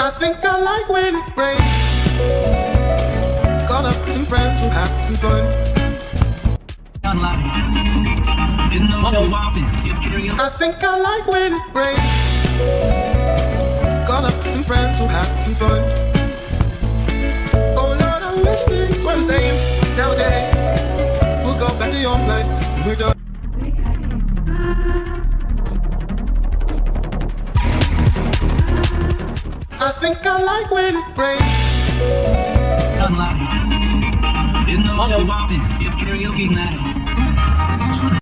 I think I like when it rains. Call up some friends and have some fun. I think I like when it rains. Call up some friends and have some fun. Oh Lord, I wish things were the same nowadays. We'll go back to your place when we're done. I think I like when it rains. Karaoke night.